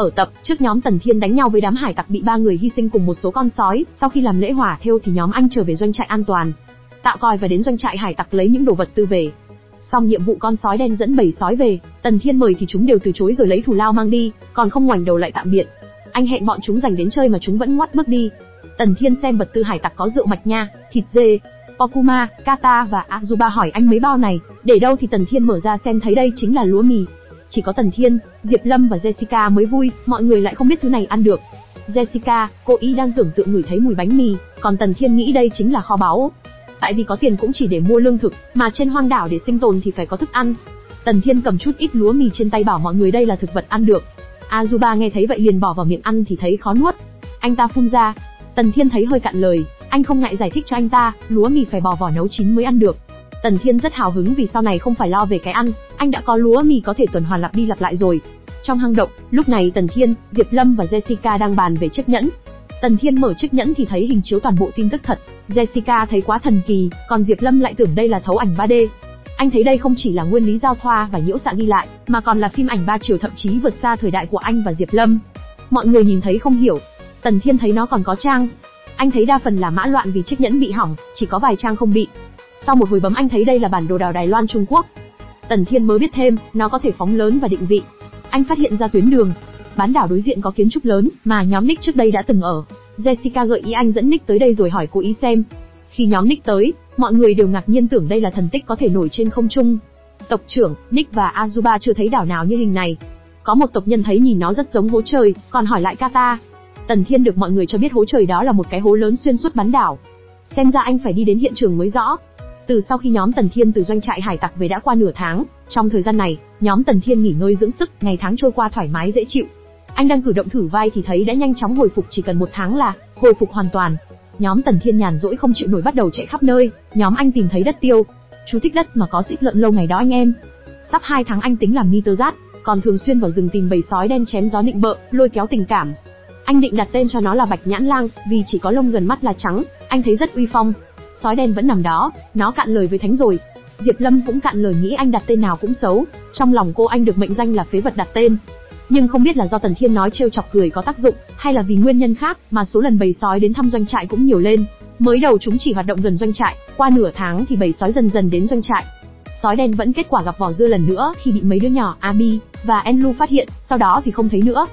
Ở tập trước, nhóm Tần Thiên đánh nhau với đám hải tặc bị 3 người hy sinh cùng một số con sói. Sau khi làm lễ hỏa thêu thì nhóm anh trở về doanh trại an toàn, tạo còi và đến doanh trại hải tặc lấy những đồ vật tư về. Xong nhiệm vụ, con sói đen dẫn bầy sói về, Tần Thiên mời thì chúng đều từ chối rồi lấy thù lao mang đi, còn không ngoảnh đầu lại tạm biệt. Anh hẹn bọn chúng dành đến chơi mà chúng vẫn ngoắt bước đi. Tần Thiên xem vật tư hải tặc có rượu mạch nha, thịt dê, Okuma, Kata và Azuba hỏi anh mấy bao này để đâu thì Tần Thiên mở ra xem thấy đây chính là lúa mì. Chỉ có Tần Thiên, Diệp Lâm và Jessica mới vui, mọi người lại không biết thứ này ăn được. Jessica, cô ý đang tưởng tượng ngửi thấy mùi bánh mì, còn Tần Thiên nghĩ đây chính là kho báu. Tại vì có tiền cũng chỉ để mua lương thực, mà trên hoang đảo để sinh tồn thì phải có thức ăn. Tần Thiên cầm chút ít lúa mì trên tay bảo mọi người đây là thực vật ăn được. Azuba nghe thấy vậy liền bỏ vào miệng ăn thì thấy khó nuốt. Anh ta phun ra. Tần Thiên thấy hơi cạn lời, anh không ngại giải thích cho anh ta, lúa mì phải bỏ vỏ nấu chín mới ăn được. Tần Thiên rất hào hứng vì sau này không phải lo về cái ăn, anh đã có lúa mì có thể tuần hoàn lặp đi lặp lại rồi. Trong hang động, lúc này Tần Thiên, Diệp Lâm và Jessica đang bàn về chiếc nhẫn. Tần Thiên mở chiếc nhẫn thì thấy hình chiếu toàn bộ tin tức thật. Jessica thấy quá thần kỳ, còn Diệp Lâm lại tưởng đây là thấu ảnh 3D. Anh thấy đây không chỉ là nguyên lý giao thoa và nhiễu xạ ghi lại, mà còn là phim ảnh 3 chiều, thậm chí vượt xa thời đại của anh và Diệp Lâm. Mọi người nhìn thấy không hiểu. Tần Thiên thấy nó còn có trang. Anh thấy đa phần là mã loạn vì chiếc nhẫn bị hỏng, chỉ có vài trang không bị. Sau một hồi bấm anh thấy đây là bản đồ đảo Đài Loan Trung Quốc. Tần Thiên mới biết thêm, nó có thể phóng lớn và định vị. Anh phát hiện ra tuyến đường. Bán đảo đối diện có kiến trúc lớn mà nhóm Nick trước đây đã từng ở. Jessica gợi ý anh dẫn Nick tới đây rồi hỏi cô ý xem. Khi nhóm Nick tới, mọi người đều ngạc nhiên tưởng đây là thần tích có thể nổi trên không trung. Tộc trưởng, Nick và Azuba chưa thấy đảo nào như hình này. Có một tộc nhân thấy nhìn nó rất giống hố trời, còn hỏi lại Kata. Tần Thiên được mọi người cho biết hố trời đó là một cái hố lớn xuyên suốt bán đảo. Xem ra anh phải đi đến hiện trường mới rõ. Từ sau khi nhóm Tần Thiên từ doanh trại hải tặc về đã qua nửa tháng, trong thời gian này, nhóm Tần Thiên nghỉ ngơi dưỡng sức, ngày tháng trôi qua thoải mái dễ chịu. Anh đang cử động thử vai thì thấy đã nhanh chóng hồi phục, chỉ cần 1 tháng là hồi phục hoàn toàn. Nhóm Tần Thiên nhàn rỗi không chịu nổi bắt đầu chạy khắp nơi, nhóm anh tìm thấy đất tiêu. Chú thích đất mà có xích lợn lâu ngày đó anh em. Sắp 2 tháng anh tính làm Niter Rat, còn thường xuyên vào rừng tìm bầy sói đen chém gió nịnh bợ, lôi kéo tình cảm. Anh định đặt tên cho nó là Bạch Nhãn Lang, vì chỉ có lông gần mắt là trắng, anh thấy rất uy phong. Sói đen vẫn nằm đó, nó cạn lời với Thánh rồi. Diệp Lâm cũng cạn lời nghĩ anh đặt tên nào cũng xấu, trong lòng cô anh được mệnh danh là phế vật đặt tên. Nhưng không biết là do Tần Thiên nói trêu chọc cười có tác dụng, hay là vì nguyên nhân khác mà số lần bầy sói đến thăm doanh trại cũng nhiều lên. Mới đầu chúng chỉ hoạt động gần doanh trại, qua nửa tháng thì bầy sói dần dần đến doanh trại. Sói đen vẫn kết quả gặp vỏ dưa lần nữa khi bị mấy đứa nhỏ Abi và Enlu phát hiện, sau đó thì không thấy nữa.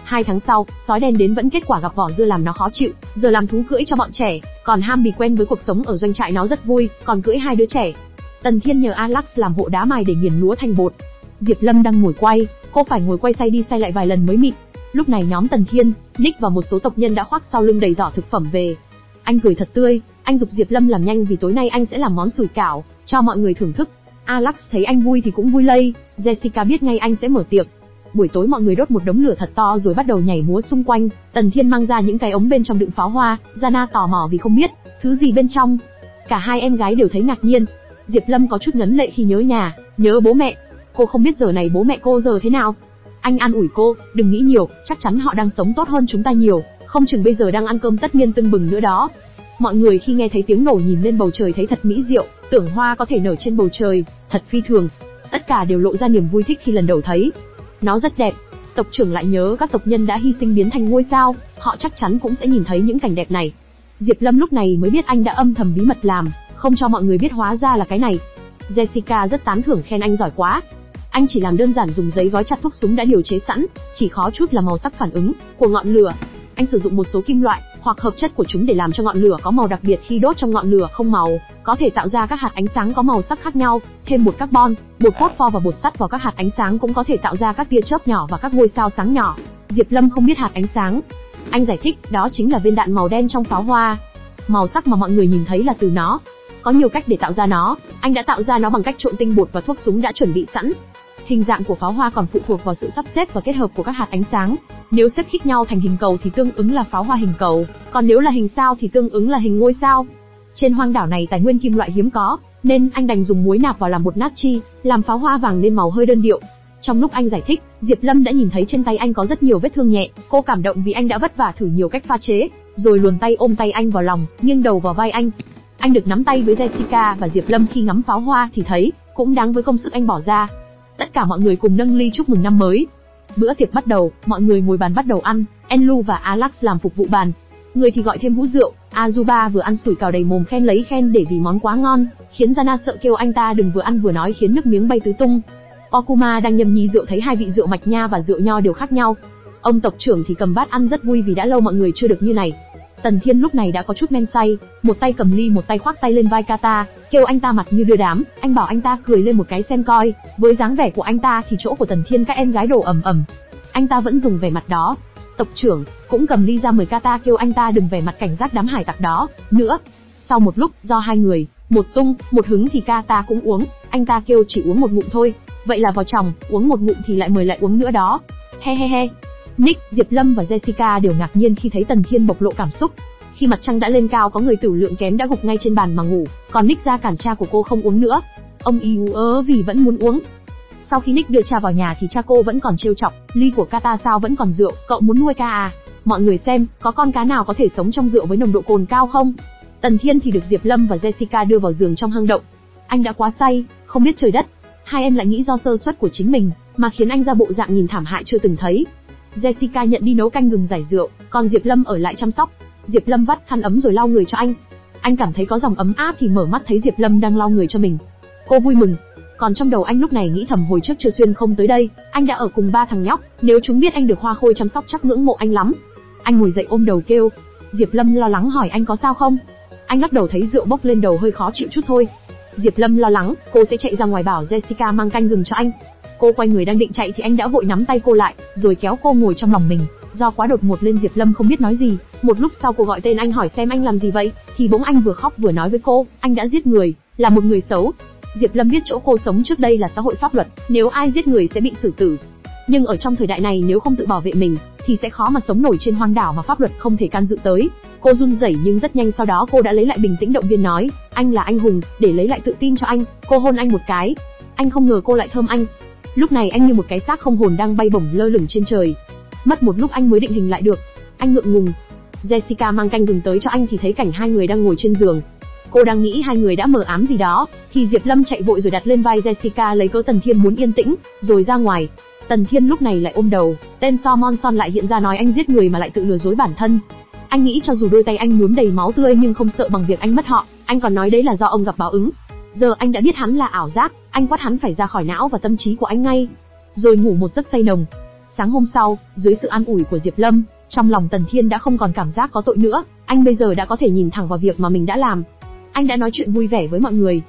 2 tháng sau, sói đen đến vẫn kết quả gặp vỏ dưa làm nó khó chịu, giờ làm thú cưỡi cho bọn trẻ, còn Hambi quen với cuộc sống ở doanh trại nó rất vui, còn cưỡi 2 đứa trẻ. Tần Thiên nhờ Alex làm hộ đá mài để nghiền lúa thành bột. Diệp Lâm đang ngồi quay, cô phải ngồi quay xoay đi xoay lại vài lần mới mịn. Lúc này nhóm Tần Thiên, Nick và một số tộc nhân đã khoác sau lưng đầy giỏ thực phẩm về. Anh cười thật tươi, anh giục Diệp Lâm làm nhanh vì tối nay anh sẽ làm món sủi cảo cho mọi người thưởng thức. Alex thấy anh vui thì cũng vui lây, Jessica biết ngay anh sẽ mở tiệc. Buổi tối mọi người đốt một đống lửa thật to rồi bắt đầu nhảy múa xung quanh. Tần Thiên mang ra những cái ống bên trong đựng pháo hoa, Jana tò mò vì không biết thứ gì bên trong. Cả hai em gái đều thấy ngạc nhiên. Diệp Lâm có chút ngấn lệ khi nhớ nhà, nhớ bố mẹ. Cô không biết giờ này bố mẹ cô giờ thế nào. Anh an ủi cô, đừng nghĩ nhiều, chắc chắn họ đang sống tốt hơn chúng ta nhiều, không chừng bây giờ đang ăn cơm tất niên tưng bừng nữa đó. Mọi người khi nghe thấy tiếng nổ nhìn lên bầu trời thấy thật mỹ diệu, tưởng hoa có thể nở trên bầu trời, thật phi thường. Tất cả đều lộ ra niềm vui thích khi lần đầu thấy. Nó rất đẹp. Tộc trưởng lại nhớ các tộc nhân đã hy sinh biến thành ngôi sao, họ chắc chắn cũng sẽ nhìn thấy những cảnh đẹp này. Diệp Lâm lúc này mới biết anh đã âm thầm bí mật làm, không cho mọi người biết hóa ra là cái này. Jessica rất tán thưởng khen anh giỏi quá. Anh chỉ làm đơn giản dùng giấy gói chặt thuốc súng đã điều chế sẵn, chỉ khó chút là màu sắc phản ứng của ngọn lửa. Anh sử dụng một số kim loại hoặc hợp chất của chúng để làm cho ngọn lửa có màu đặc biệt khi đốt trong ngọn lửa không màu, có thể tạo ra các hạt ánh sáng có màu sắc khác nhau. Thêm bột carbon, bột phosphor và bột sắt vào các hạt ánh sáng cũng có thể tạo ra các tia chớp nhỏ và các ngôi sao sáng nhỏ. Diệp Lâm không biết hạt ánh sáng. Anh giải thích, đó chính là viên đạn màu đen trong pháo hoa. Màu sắc mà mọi người nhìn thấy là từ nó. Có nhiều cách để tạo ra nó, anh đã tạo ra nó bằng cách trộn tinh bột và thuốc súng đã chuẩn bị sẵn. Hình dạng của pháo hoa còn phụ thuộc vào sự sắp xếp và kết hợp của các hạt ánh sáng. Nếu xếp khít nhau thành hình cầu thì tương ứng là pháo hoa hình cầu, còn nếu là hình sao thì tương ứng là hình ngôi sao. Trên hoang đảo này tài nguyên kim loại hiếm có, nên anh đành dùng muối nạp vào làm bột natri, làm pháo hoa vàng nên màu hơi đơn điệu. Trong lúc anh giải thích, Diệp Lâm đã nhìn thấy trên tay anh có rất nhiều vết thương nhẹ, cô cảm động vì anh đã vất vả thử nhiều cách pha chế, rồi luồn tay ôm tay anh vào lòng, nghiêng đầu vào vai anh. Anh được nắm tay với Jessica và Diệp Lâm khi ngắm pháo hoa thì thấy cũng đáng với công sức anh bỏ ra. Tất cả mọi người cùng nâng ly chúc mừng năm mới. Bữa tiệc bắt đầu, mọi người ngồi bàn bắt đầu ăn, Enlu và Alax làm phục vụ bàn. Người thì gọi thêm hũ rượu, Azuba vừa ăn sủi cảo đầy mồm khen lấy khen để vì món quá ngon, khiến Jana sợ kêu anh ta đừng vừa ăn vừa nói khiến nước miếng bay tứ tung. Okuma đang nhâm nhi rượu thấy hai vị rượu mạch nha và rượu nho đều khác nhau. Ông tộc trưởng thì cầm bát ăn rất vui vì đã lâu mọi người chưa được như này. Tần Thiên lúc này đã có chút men say, một tay cầm ly một tay khoác tay lên vai Kata, kêu anh ta mặt như đưa đám, anh bảo anh ta cười lên một cái xem coi, với dáng vẻ của anh ta thì chỗ của Tần Thiên các em gái đổ ầm ầm. Anh ta vẫn dùng vẻ mặt đó. Tộc trưởng cũng cầm ly ra mời Kata kêu anh ta đừng vẻ mặt cảnh giác đám hải tặc đó nữa. Sau một lúc, do hai người, một tung, một hứng thì Kata cũng uống, anh ta kêu chỉ uống một ngụm thôi, vậy là vào chồng, uống một ngụm thì lại mời lại uống nữa đó. He he he. Nick, Diệp Lâm và Jessica đều ngạc nhiên khi thấy Tần Thiên bộc lộ cảm xúc. Khi mặt trăng đã lên cao có người tửu lượng kém đã gục ngay trên bàn mà ngủ, còn Nick ra cản cha của cô không uống nữa. Ông ý ú ớ vì vẫn muốn uống. Sau khi Nick đưa cha vào nhà thì cha cô vẫn còn trêu chọc, ly của Kata sao vẫn còn rượu, cậu muốn nuôi ca à? Mọi người xem, có con cá nào có thể sống trong rượu với nồng độ cồn cao không? Tần Thiên thì được Diệp Lâm và Jessica đưa vào giường trong hang động. Anh đã quá say, không biết trời đất. Hai em lại nghĩ do sơ suất của chính mình, mà khiến anh ra bộ dạng nhìn thảm hại chưa từng thấy. Jessica nhận đi nấu canh gừng giải rượu, còn Diệp Lâm ở lại chăm sóc. Diệp Lâm vắt khăn ấm rồi lau người cho anh. Anh cảm thấy có dòng ấm áp thì mở mắt thấy Diệp Lâm đang lau người cho mình. Cô vui mừng. Còn trong đầu anh lúc này nghĩ thầm hồi trước Trưa Xuyên không tới đây, anh đã ở cùng ba thằng nhóc, nếu chúng biết anh được Hoa Khôi chăm sóc chắc ngưỡng mộ anh lắm. Anh ngồi dậy ôm đầu kêu. Diệp Lâm lo lắng hỏi anh có sao không? Anh lắc đầu thấy rượu bốc lên đầu hơi khó chịu chút thôi. Diệp Lâm lo lắng, cô sẽ chạy ra ngoài bảo Jessica mang canh gừng cho anh. Cô quay người đang định chạy thì anh đã vội nắm tay cô lại, rồi kéo cô ngồi trong lòng mình. Do quá đột ngột lên Diệp Lâm không biết nói gì. Một lúc sau cô gọi tên anh hỏi xem anh làm gì vậy, thì bỗng anh vừa khóc vừa nói với cô, anh đã giết người, là một người xấu. Diệp Lâm biết chỗ cô sống trước đây là xã hội pháp luật, nếu ai giết người sẽ bị xử tử. Nhưng ở trong thời đại này nếu không tự bảo vệ mình, thì sẽ khó mà sống nổi trên hoang đảo mà pháp luật không thể can dự tới. Cô run rẩy nhưng rất nhanh sau đó cô đã lấy lại bình tĩnh động viên nói, anh là anh hùng, để lấy lại tự tin cho anh. Cô hôn anh một cái. Anh không ngờ cô lại thơm anh. Lúc này anh như một cái xác không hồn đang bay bổng lơ lửng trên trời. Mất một lúc anh mới định hình lại được. Anh ngượng ngùng. Jessica mang canh gừng tới cho anh thì thấy cảnh hai người đang ngồi trên giường. Cô đang nghĩ hai người đã mờ ám gì đó, thì Diệp Lâm chạy vội rồi đặt lên vai Jessica lấy cớ Tần Thiên muốn yên tĩnh, rồi ra ngoài. Tần Thiên lúc này lại ôm đầu, tên Somon Son lại hiện ra nói anh giết người mà lại tự lừa dối bản thân. Anh nghĩ cho dù đôi tay anh nhuốm đầy máu tươi nhưng không sợ bằng việc anh mất họ, anh còn nói đấy là do ông gặp báo ứng. Giờ anh đã biết hắn là ảo giác, anh quát hắn phải ra khỏi não và tâm trí của anh ngay. Rồi ngủ một giấc say nồng. Sáng hôm sau, dưới sự an ủi của Diệp Lâm, trong lòng Tần Thiên đã không còn cảm giác có tội nữa, anh bây giờ đã có thể nhìn thẳng vào việc mà mình đã làm. Anh đã nói chuyện vui vẻ với mọi người.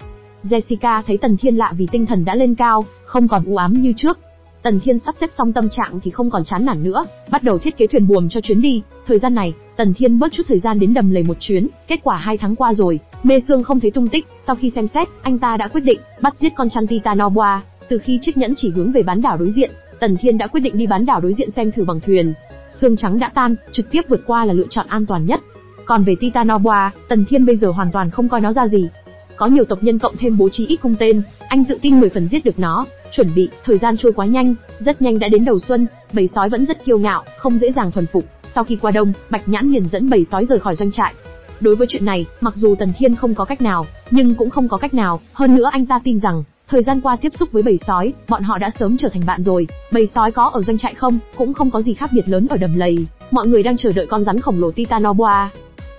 Jessica thấy Tần Thiên lạ vì tinh thần đã lên cao, không còn u ám như trước. Tần Thiên sắp xếp xong tâm trạng thì không còn chán nản nữa, bắt đầu thiết kế thuyền buồm cho chuyến đi. Thời gian này, Tần Thiên bớt chút thời gian đến đầm lầy một chuyến, kết quả 2 tháng qua rồi, Mê Sương không thấy tung tích. Sau khi xem xét, anh ta đã quyết định bắt giết con chăn Titanoboa. Từ khi chiếc nhẫn chỉ hướng về bán đảo đối diện, Tần Thiên đã quyết định đi bán đảo đối diện xem thử bằng thuyền. Sương trắng đã tan, trực tiếp vượt qua là lựa chọn an toàn nhất. Còn về Titanoboa, Tần Thiên bây giờ hoàn toàn không coi nó ra gì. Có nhiều tộc nhân cộng thêm bố trí ít cung tên, anh tự tin 10 phần giết được nó. Chuẩn bị, thời gian trôi quá nhanh, rất nhanh đã đến đầu xuân, bầy sói vẫn rất kiêu ngạo, không dễ dàng thuần phục. Sau khi qua đông, Bạch Nhãn liền dẫn bầy sói rời khỏi doanh trại. Đối với chuyện này, mặc dù Tần Thiên không có cách nào, nhưng cũng không có cách nào, hơn nữa anh ta tin rằng, thời gian qua tiếp xúc với bầy sói, bọn họ đã sớm trở thành bạn rồi. Bầy sói có ở doanh trại không, cũng không có gì khác biệt lớn ở đầm lầy. Mọi người đang chờ đợi con rắn khổng lồ Titanoboa.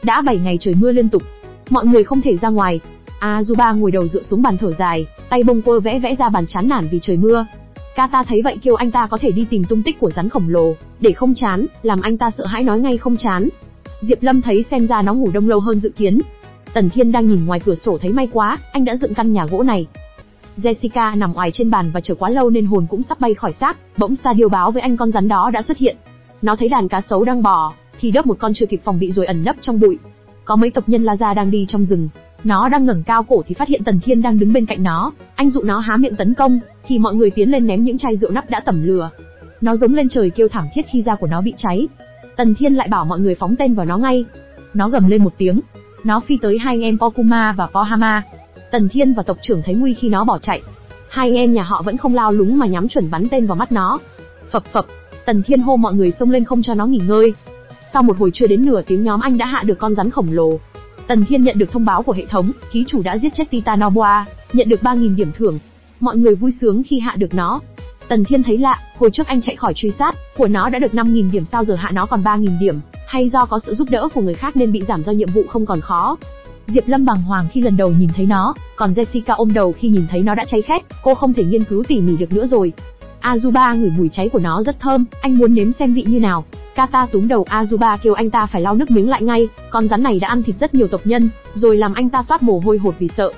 Đã 7 ngày trời mưa liên tục, mọi người không thể ra ngoài. Azuba ngồi đầu dựa xuống bàn thở dài, tay bông quơ vẽ ra bàn chán nản vì trời mưa. Kata thấy vậy kêu anh ta có thể đi tìm tung tích của rắn khổng lồ, để không chán, làm anh ta sợ hãi nói ngay không chán. Diệp Lâm thấy xem ra nó ngủ đông lâu hơn dự kiến. Tần Thiên đang nhìn ngoài cửa sổ thấy may quá, anh đã dựng căn nhà gỗ này. Jessica nằm oải trên bàn và chờ quá lâu nên hồn cũng sắp bay khỏi xác, bỗng Sadio báo với anh con rắn đó đã xuất hiện. Nó thấy đàn cá sấu đang bò, thì đớp một con chưa kịp phòng bị rồi ẩn nấp trong bụi. Có mấy tộc nhân La Gia đang đi trong rừng. Nó đang ngẩng cao cổ thì phát hiện Tần Thiên đang đứng bên cạnh nó. Anh dụ nó há miệng tấn công, thì mọi người tiến lên ném những chai rượu nắp đã tẩm lửa. Nó giống lên trời kêu thảm thiết khi da của nó bị cháy. Tần Thiên lại bảo mọi người phóng tên vào nó ngay. Nó gầm lên một tiếng. Nó phi tới hai anh em Okuma và Pohama. Tần Thiên và tộc trưởng thấy nguy khi nó bỏ chạy. Hai anh em nhà họ vẫn không lao lúng mà nhắm chuẩn bắn tên vào mắt nó. Phập phập, Tần Thiên hô mọi người xông lên không cho nó nghỉ ngơi. Sau một hồi chưa đến nửa tiếng nhóm anh đã hạ được con rắn khổng lồ. Tần Thiên nhận được thông báo của hệ thống, ký chủ đã giết chết Titanoboa, nhận được 3.000 điểm thưởng. Mọi người vui sướng khi hạ được nó. Tần Thiên thấy lạ, hồi trước anh chạy khỏi truy sát, của nó đã được 5.000 điểm sao giờ hạ nó còn 3.000 điểm, hay do có sự giúp đỡ của người khác nên bị giảm do nhiệm vụ không còn khó. Diệp Lâm bàng hoàng khi lần đầu nhìn thấy nó, còn Jessica ôm đầu khi nhìn thấy nó đã cháy khét, cô không thể nghiên cứu tỉ mỉ được nữa rồi. Azuba ngửi mùi cháy của nó rất thơm, anh muốn nếm xem vị như nào. Kata túm đầu Azuba kêu anh ta phải lau nước miếng lại ngay, con rắn này đã ăn thịt rất nhiều tộc nhân, rồi làm anh ta toát mồ hôi hột vì sợ.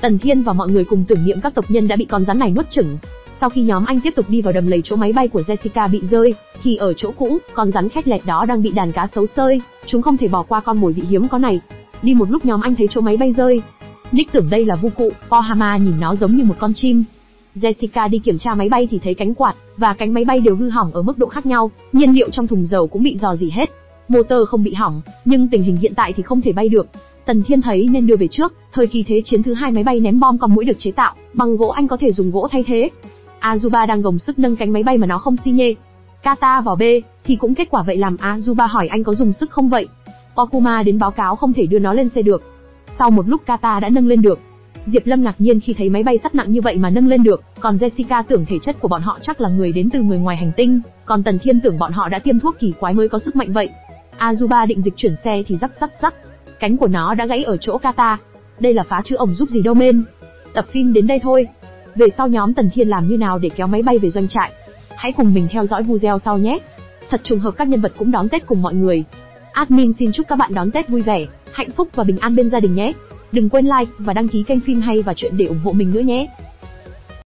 Tần Thiên và mọi người cùng tưởng niệm các tộc nhân đã bị con rắn này nuốt chửng. Sau khi nhóm anh tiếp tục đi vào đầm lầy chỗ máy bay của Jessica bị rơi, thì ở chỗ cũ, con rắn khét lẹt đó đang bị đàn cá sấu xơi, chúng không thể bỏ qua con mồi vị hiếm có này. Đi một lúc nhóm anh thấy chỗ máy bay rơi. Nick tưởng đây là vu cụ, Pohama nhìn nó giống như một con chim. Jessica đi kiểm tra máy bay thì thấy cánh quạt và cánh máy bay đều hư hỏng ở mức độ khác nhau, nhiên liệu trong thùng dầu cũng bị rò rỉ hết. Motor không bị hỏng, nhưng tình hình hiện tại thì không thể bay được. Tần Thiên thấy nên đưa về trước, thời kỳ thế chiến thứ 2 máy bay ném bom con muỗi được chế tạo bằng gỗ, anh có thể dùng gỗ thay thế. Azuba đang gồng sức nâng cánh máy bay mà nó không xi nhê. Kata vào B, thì cũng kết quả vậy làm Azuba hỏi anh có dùng sức không vậy. Okuma đến báo cáo không thể đưa nó lên xe được. Sau một lúc Kata đã nâng lên được. Diệp Lâm ngạc nhiên khi thấy máy bay sắt nặng như vậy mà nâng lên được, còn Jessica tưởng thể chất của bọn họ chắc là người đến từ người ngoài hành tinh, còn Tần Thiên tưởng bọn họ đã tiêm thuốc kỳ quái mới có sức mạnh vậy. Azuba định dịch chuyển xe thì rắc rắc rắc, cánh của nó đã gãy ở chỗ Kata. Đây là phá chứ ổng giúp gì đâu men. Tập phim đến đây thôi. Về sau nhóm Tần Thiên làm như nào để kéo máy bay về doanh trại? Hãy cùng mình theo dõi video sau nhé. Thật trùng hợp các nhân vật cũng đón Tết cùng mọi người. Admin xin chúc các bạn đón Tết vui vẻ, hạnh phúc và bình an bên gia đình nhé. Đừng quên like và đăng ký kênh Phim Hay và Chuyện để ủng hộ mình nữa nhé.